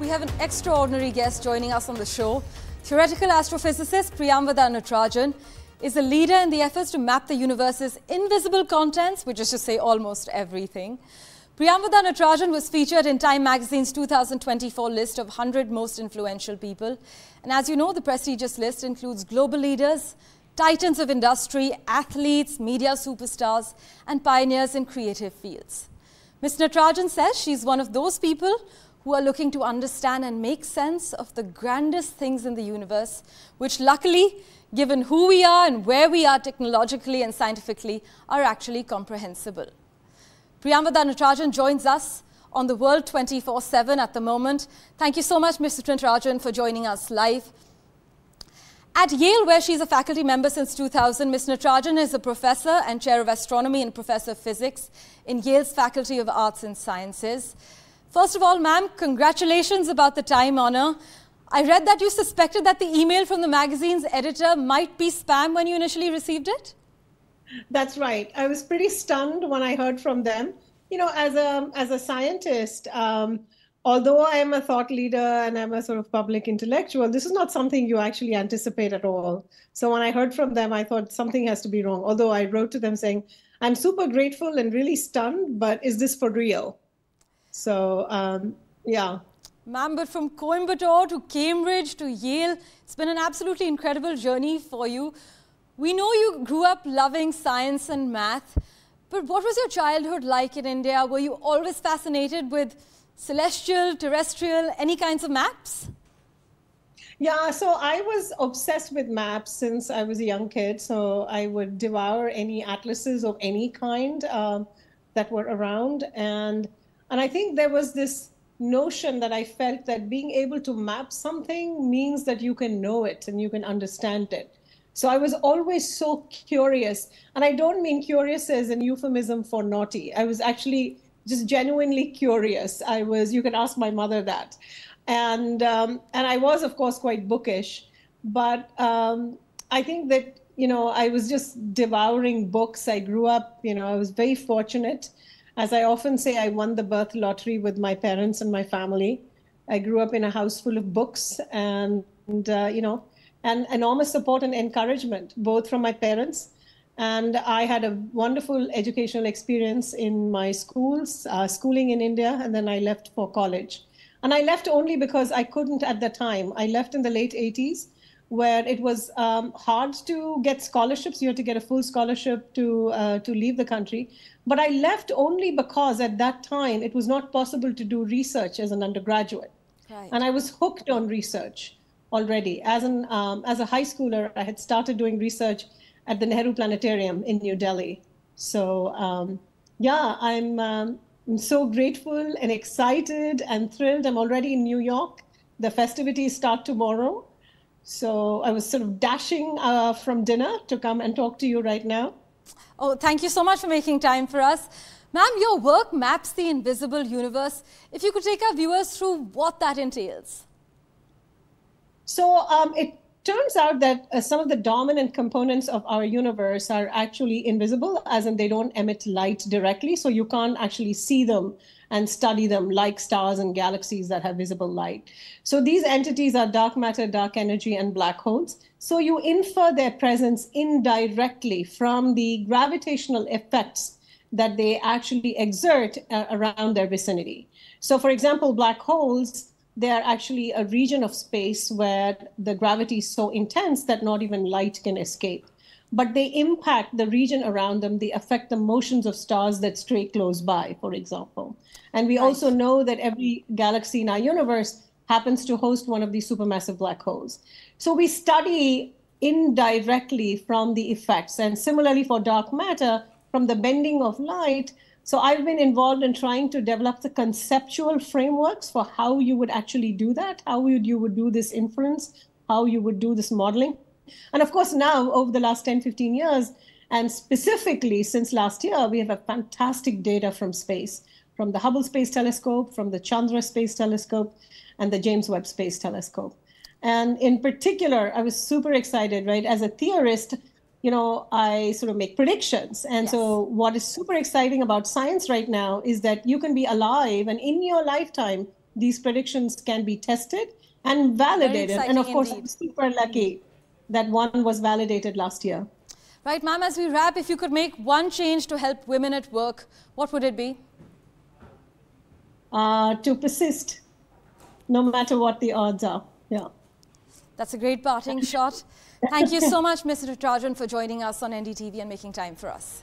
We have an extraordinary guest joining us on the show. Theoretical astrophysicist Priyamvada Natarajan is a leader in the efforts to map the universe's invisible contents, which is to say almost everything. Priyamvada Natarajan was featured in Time magazine's 2024 list of 100 most influential people. And as you know, the prestigious list includes global leaders, titans of industry, athletes, media superstars, and pioneers in creative fields. Ms. Natarajan says she's one of those people who are looking to understand and make sense of the grandest things in the universe, which luckily, given who we are and where we are technologically and scientifically, are actually comprehensible. Priyamvada Natarajan joins us on the World 24/7 at the moment. Thank you so much, Ms. Natarajan, for joining us live. At Yale, where she's a faculty member since 2000, Ms. Natarajan is a professor and chair of astronomy and professor of physics in Yale's Faculty of Arts and Sciences. First of all, ma'am, congratulations about the Time honor. I read that you suspected that the email from the magazine's editor might be spam when you initially received it? That's right. I was pretty stunned when I heard from them. You know, as a scientist, although I am a thought leader and I'm a sort of public intellectual, this is not something you actually anticipate at all. So when I heard from them, I thought something has to be wrong. Although I wrote to them saying, I'm super grateful and really stunned, but is this for real? So, yeah. Ma'am, but from Coimbatore to Cambridge to Yale, it's been an absolutely incredible journey for you. We know you grew up loving science and math, but what was your childhood like in India? Were you always fascinated with celestial, terrestrial, any kinds of maps? Yeah, so I was obsessed with maps since I was a young kid. So I would devour any atlases of any kind that were around. And I think there was this notion that I felt that being able to map something means that you can know it and you can understand it. So I was always so curious. And I don't mean curious as an euphemism for naughty. I was actually just genuinely curious. You can ask my mother that. And I was, of course, quite bookish. But I think that, you know, I was just devouring books. I grew up, you know, I was very fortunate. As I often say, I won the birth lottery with my parents and my family. I grew up in a house full of books and you know, and enormous support and encouragement, both from my parents. And I had a wonderful educational experience in my schooling in India, and then I left for college. And I left only because I couldn't at the time. I left in the late 80s, where it was hard to get scholarships. You had to get a full scholarship to leave the country. But I left only because at that time, it was not possible to do research as an undergraduate. Right. And I was hooked on research already. As a high schooler, I had started doing research at the Nehru Planetarium in New Delhi. So yeah, I'm so grateful and excited and thrilled. I'm already in New York. The festivities start tomorrow. So I was sort of dashing from dinner to come and talk to you right now. Oh, thank you so much for making time for us. Ma'am, your work maps the invisible universe. If you could take our viewers through what that entails. So it turns out that some of the dominant components of our universe are actually invisible, as in they don't emit light directly. So you can't actually see them and study them like stars and galaxies that have visible light. So these entities are dark matter, dark energy, and black holes. So you infer their presence indirectly from the gravitational effects that they actually exert around their vicinity. So for example, black holes, they are actually a region of space where the gravity is so intense that not even light can escape. But they impact the region around them. They affect the motions of stars that stray close by, for example. And we also know that every galaxy in our universe happens to host one of these supermassive black holes. So we study indirectly from the effects. And similarly for dark matter, from the bending of light. So I've been involved in trying to develop the conceptual frameworks for how you would actually do that, how you would do this inference, how you would do this modeling. And of course, now over the last 10, 15 years, and specifically since last year, we have a fantastic data from space, from the Hubble Space Telescope, from the Chandra Space Telescope, and the James Webb Space Telescope. And in particular, I was super excited, right? As a theorist, you know, I sort of make predictions. And so what is super exciting about science right now is that you can be alive and in your lifetime, these predictions can be tested and validated. And of course, I'm super lucky that one was validated last year. Right, ma'am, as we wrap, if you could make one change to help women at work, what would it be? To persist, no matter what the odds are. Yeah. That's a great parting shot. Thank you so much, Mr. Natarajan, for joining us on NDTV and making time for us.